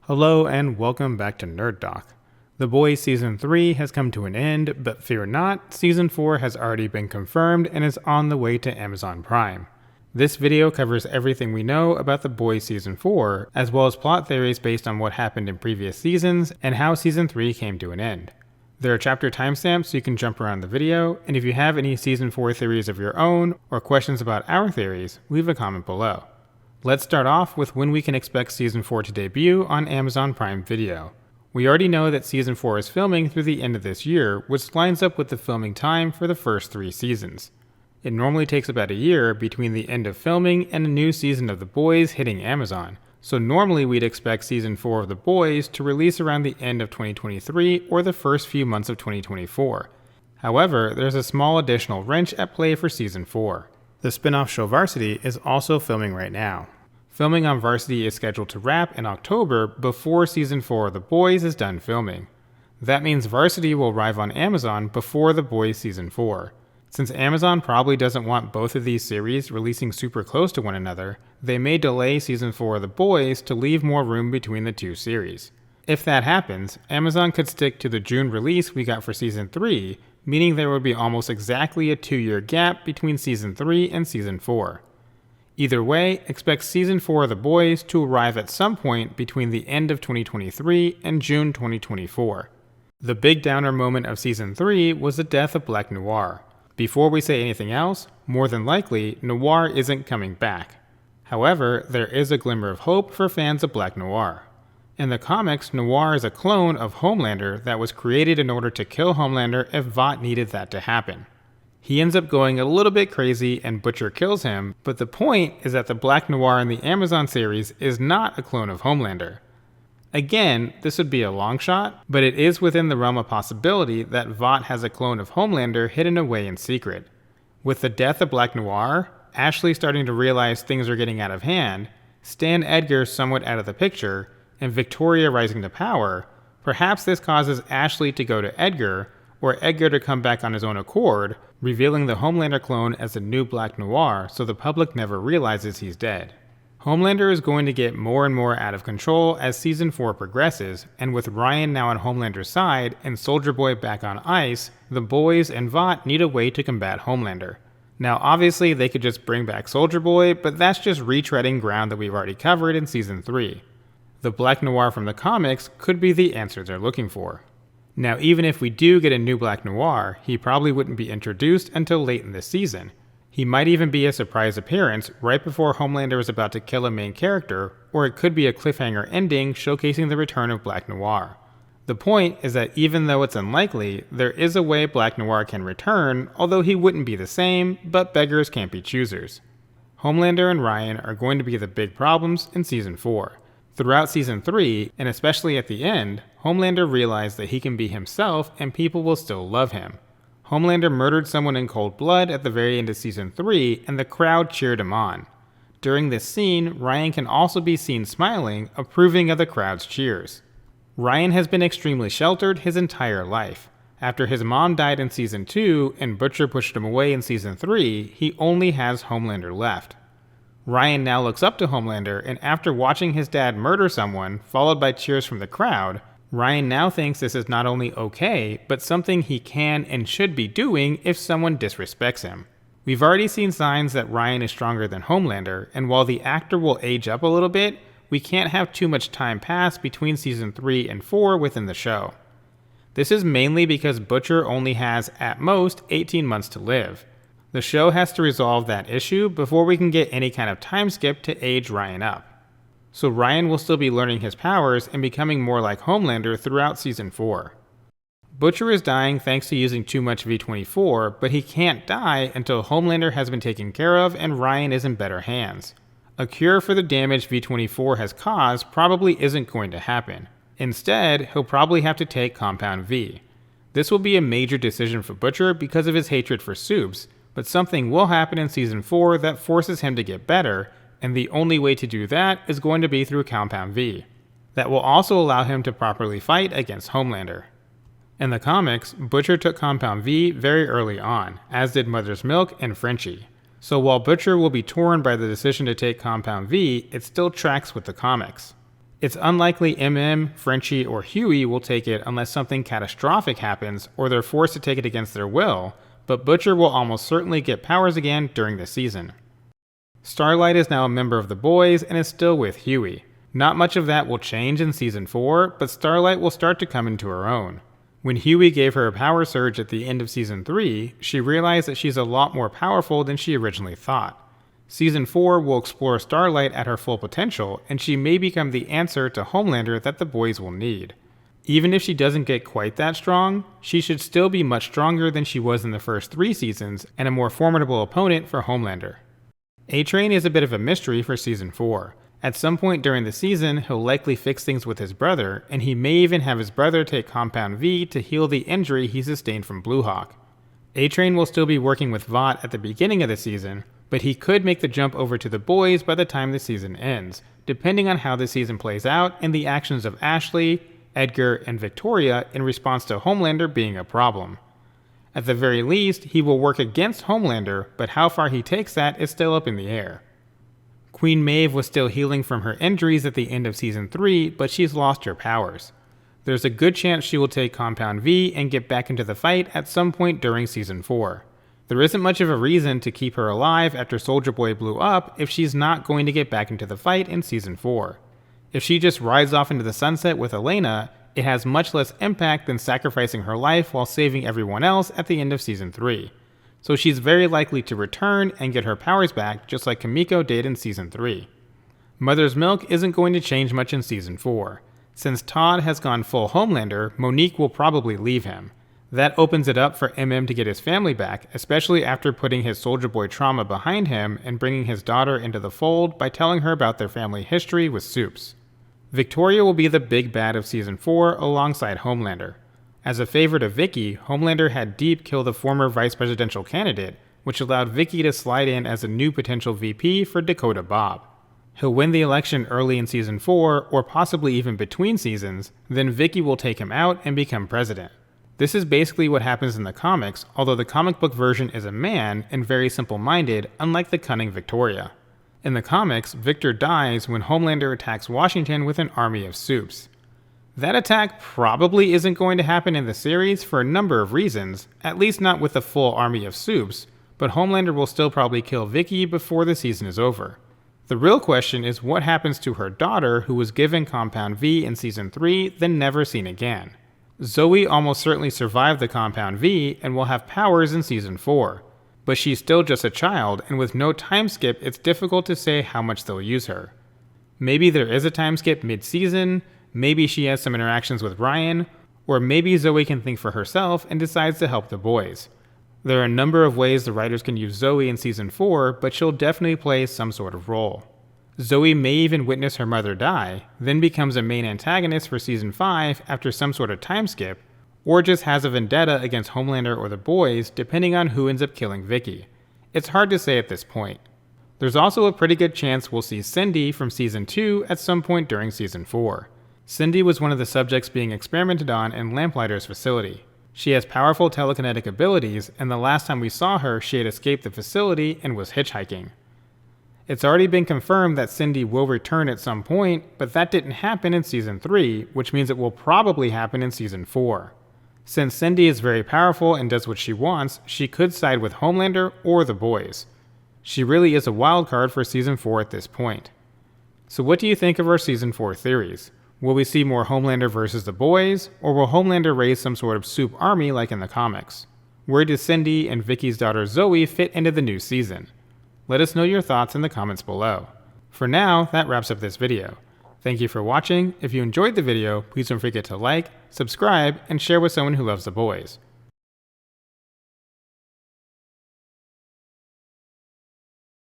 Hello and welcome back to Nerd Doc. The Boys Season 3 has come to an end, but fear not, Season 4 has already been confirmed and is on the way to Amazon Prime. This video covers everything we know about The Boys Season 4, as well as plot theories based on what happened in previous seasons and how Season 3 came to an end. There are chapter timestamps so you can jump around the video, and if you have any Season 4 theories of your own or questions about our theories, leave a comment below. Let's start off with when we can expect Season 4 to debut on Amazon Prime Video. We already know that Season 4 is filming through the end of this year, which lines up with the filming time for the first 3 seasons. It normally takes about a year between the end of filming and a new season of The Boys hitting Amazon, so normally we'd expect Season 4 of The Boys to release around the end of 2023 or the first few months of 2024. However, there's a small additional wrench at play for Season 4. The spin-off show Varsity is also filming right now. Filming on Varsity is scheduled to wrap in October before Season 4 of The Boys is done filming. That means Varsity will arrive on Amazon before The Boys Season 4. Since Amazon probably doesn't want both of these series releasing super close to one another, they may delay Season 4 of The Boys to leave more room between the two series. If that happens, Amazon could stick to the June release we got for Season 3, meaning there would be almost exactly a 2-year gap between Season 3 and Season 4. Either way, expect Season 4 of The Boys to arrive at some point between the end of 2023 and June 2024. The big downer moment of Season 3 was the death of Black Noir. Before we say anything else, more than likely, Noir isn't coming back. However, there is a glimmer of hope for fans of Black Noir. In the comics, Noir is a clone of Homelander that was created in order to kill Homelander if Vought needed that to happen. He ends up going a little bit crazy and Butcher kills him, but the point is that the Black Noir in the Amazon series is not a clone of Homelander. Again, this would be a long shot, but it is within the realm of possibility that Vought has a clone of Homelander hidden away in secret. With the death of Black Noir, Ashley starting to realize things are getting out of hand, Stan Edgar somewhat out of the picture, and Victoria rising to power, perhaps this causes Ashley to go to Edgar, or Edgar to come back on his own accord, revealing the Homelander clone as the new Black Noir so the public never realizes he's dead. Homelander is going to get more and more out of control as Season 4 progresses, and with Ryan now on Homelander's side and Soldier Boy back on ice, the Boys and Vought need a way to combat Homelander. Now obviously they could just bring back Soldier Boy, but that's just retreading ground that we've already covered in Season 3. The Black Noir from the comics could be the answer they're looking for. Now even if we do get a new Black Noir, he probably wouldn't be introduced until late in this season. He might even be a surprise appearance right before Homelander is about to kill a main character, or it could be a cliffhanger ending showcasing the return of Black Noir. The point is that even though it's unlikely, there is a way Black Noir can return, although he wouldn't be the same, but beggars can't be choosers. Homelander and Ryan are going to be the big problems in Season 4. Throughout Season 3, and especially at the end, Homelander realized that he can be himself and people will still love him. Homelander murdered someone in cold blood at the very end of Season 3, and the crowd cheered him on. During this scene, Ryan can also be seen smiling, approving of the crowd's cheers. Ryan has been extremely sheltered his entire life. After his mom died in Season 2 and Butcher pushed him away in Season 3, he only has Homelander left. Ryan now looks up to Homelander, and after watching his dad murder someone, followed by cheers from the crowd, Ryan now thinks this is not only okay, but something he can and should be doing if someone disrespects him. We've already seen signs that Ryan is stronger than Homelander, and while the actor will age up a little bit, we can't have too much time pass between Season 3 and 4 within the show. This is mainly because Butcher only has, at most, 18 months to live. The show has to resolve that issue before we can get any kind of time skip to age Ryan up. So Ryan will still be learning his powers and becoming more like Homelander throughout Season 4. Butcher is dying thanks to using too much V24, but he can't die until Homelander has been taken care of and Ryan is in better hands. A cure for the damage V24 has caused probably isn't going to happen. Instead, he'll probably have to take Compound V. This will be a major decision for Butcher because of his hatred for soups, but something will happen in Season 4 that forces him to get better, and the only way to do that is going to be through Compound V. That will also allow him to properly fight against Homelander. In the comics, Butcher took Compound V very early on, as did Mother's Milk and Frenchie. So while Butcher will be torn by the decision to take Compound V, it still tracks with the comics. It's unlikely Frenchie, or Huey will take it unless something catastrophic happens or they're forced to take it against their will, but Butcher will almost certainly get powers again during the season. Starlight is now a member of the boys and is still with Huey. Not much of that will change in Season 4, but Starlight will start to come into her own. When Huey gave her a power surge at the end of Season 3, she realized that she's a lot more powerful than she originally thought. Season 4 will explore Starlight at her full potential, and she may become the answer to Homelander that the boys will need. Even if she doesn't get quite that strong, she should still be much stronger than she was in the first 3 seasons and a more formidable opponent for Homelander. A-Train is a bit of a mystery for Season 4. At some point during the season, he'll likely fix things with his brother, and he may even have his brother take Compound V to heal the injury he sustained from Blue Hawk. A-Train will still be working with Vought at the beginning of the season, but he could make the jump over to the boys by the time the season ends, depending on how the season plays out and the actions of Ashley, Edgar, and Victoria in response to Homelander being a problem. At the very least, he will work against Homelander, but how far he takes that is still up in the air. Queen Maeve was still healing from her injuries at the end of Season 3, but she's lost her powers. There's a good chance she will take Compound V and get back into the fight at some point during Season 4. There isn't much of a reason to keep her alive after Soldier Boy blew up if she's not going to get back into the fight in Season 4. If she just rides off into the sunset with Elena, it has much less impact than sacrificing her life while saving everyone else at the end of Season 3. So she's very likely to return and get her powers back just like Kimiko did in Season 3. Mother's Milk isn't going to change much in Season 4. Since Todd has gone full Homelander, Monique will probably leave him. That opens it up for to get his family back, especially after putting his Soldier Boy trauma behind him and bringing his daughter into the fold by telling her about their family history with Supes. Victoria will be the big bad of Season 4 alongside Homelander. As a favorite of Vicky, Homelander had Deep kill the former vice presidential candidate, which allowed Vicky to slide in as a new potential VP for Dakota Bob. He'll win the election early in Season 4, or possibly even between seasons, then Vicky will take him out and become president. This is basically what happens in the comics, although the comic book version is a man and very simple-minded, unlike the cunning Victoria. In the comics, Victor dies when Homelander attacks Washington with an army of Supes. That attack probably isn't going to happen in the series for a number of reasons, at least not with a full army of Supes, but Homelander will still probably kill Vicky before the season is over. The real question is what happens to her daughter who was given Compound V in Season 3 then never seen again. Zoe almost certainly survived the Compound V and will have powers in Season 4, but she's still just a child, and with no time skip it's difficult to say how much they'll use her. Maybe there is a time skip mid-season, maybe she has some interactions with Ryan, or maybe Zoe can think for herself and decides to help the boys. There are a number of ways the writers can use Zoe in Season 4, but she'll definitely play some sort of role. Zoe may even witness her mother die, then becomes a main antagonist for Season 5 after some sort of time skip, or just has a vendetta against Homelander or the boys depending on who ends up killing Vicky. It's hard to say at this point. There's also a pretty good chance we'll see Cindy from Season 2 at some point during Season 4. Cindy was one of the subjects being experimented on in Lamplighter's facility. She has powerful telekinetic abilities, and the last time we saw her, she had escaped the facility and was hitchhiking. It's already been confirmed that Cindy will return at some point, but that didn't happen in Season 3, which means it will probably happen in Season 4. Since Cindy is very powerful and does what she wants, she could side with Homelander or the boys. She really is a wild card for Season 4 at this point. So what do you think of our Season 4 theories? Will we see more Homelander versus the boys, or will Homelander raise some sort of soup army like in the comics? Where does Cindy and Vicky's daughter Zoe fit into the new season? Let us know your thoughts in the comments below. For now, that wraps up this video. Thank you for watching. If you enjoyed the video, please don't forget to like, subscribe, and share with someone who loves the boys.